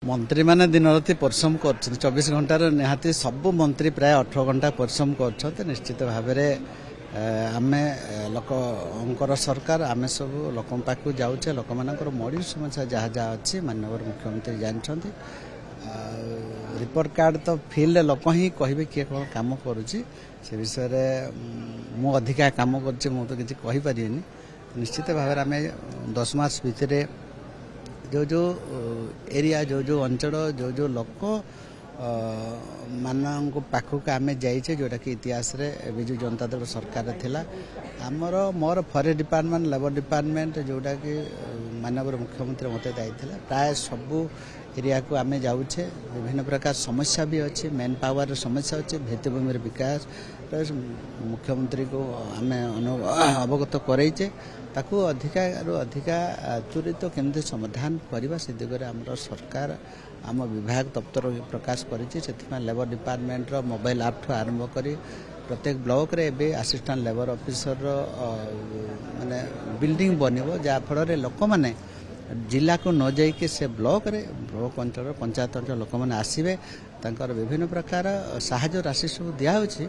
मंत्री मैंने दिन राति परिश्रम कर 24 घंटार निहाती सब मंत्री प्राय 18 घंटा परिश्रम कर निश्चित भाव आम लोकर सरकार आम सब लोक पाक जाऊे लोक मान मौलिक समस्या जहाँ जहाँ अच्छी माननीय मुख्यमंत्री जानते रिपोर्ट कार्ड तो फील्ड लोक ही कहे किए कौन कम करुच्ची से विषय मु अधिका कम कर किसी कहीपर निश्चित भाव आम 10 मास भितर जो जो एरिया जो जो अंचल जो जो लोक मान पाखक आम जाइए जोटा कि इतिहास रे विजु जनता दल सरकार थिला आमर मोर फॉरेस्ट डिपार्टमेंट लेबर डिपार्टमेंट जोटा कि माननीय मुख्यमंत्री मत दायित्व प्राय सबू एरिया को आम जाऊे विभिन्न प्रकार समस्या भी अच्छी मेन पावर समस्या अच्छी भित्तिभूमि विकास मुख्यमंत्री को आम अवगत करइचे ताकू अधिका अधिका त्वरित केमती समाधान करवा से दिगरे आमर सरकार आम विभाग दफ्तर प्रकाश कर लेबर डिपार्टमेंट मोबाइल ऐप ठू आरंभ कर प्रत्येक ब्लॉक रे एबे असिस्टेंट लेबर ऑफिसर माने बिल्डिंग बनइबो जा फल लोक माने जिला को न जाइके से ब्लॉक ब्लॉक अंचल पंचायत अंचल लोक मैंने आसवे तांकर विभिन्न प्रकार साहाय्य राशि सब दिखाई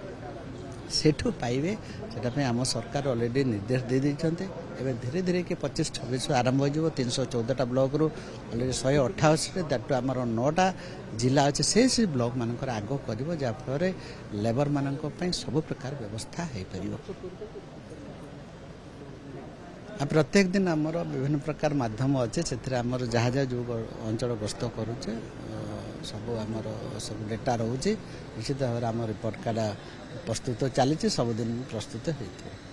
सेठू पाइबे से आम सरकार ऑलरेडी निर्देश दे देते एवं धीरे धीरे कि 25-26 आरंभ हो 314टा ब्लॉक रू ऑलरेडी 188 दैट आमर 9टा जिला अच्छे से ब्लॉक मानकर आग कर जहाँफल लेबर मान सब प्रकार व्यवस्था हो पार प्रत्येक दिन आमर विभिन्न प्रकार माध्यम अच्छे से आमर जहाँ जहाँ जो अंचल गस्त करुचे सब आमर सब डेटा रोचे निश्चित भाव आम रिपोर्ट कार्ड प्रस्तुत चली सबुदिन प्रस्तुत होता है।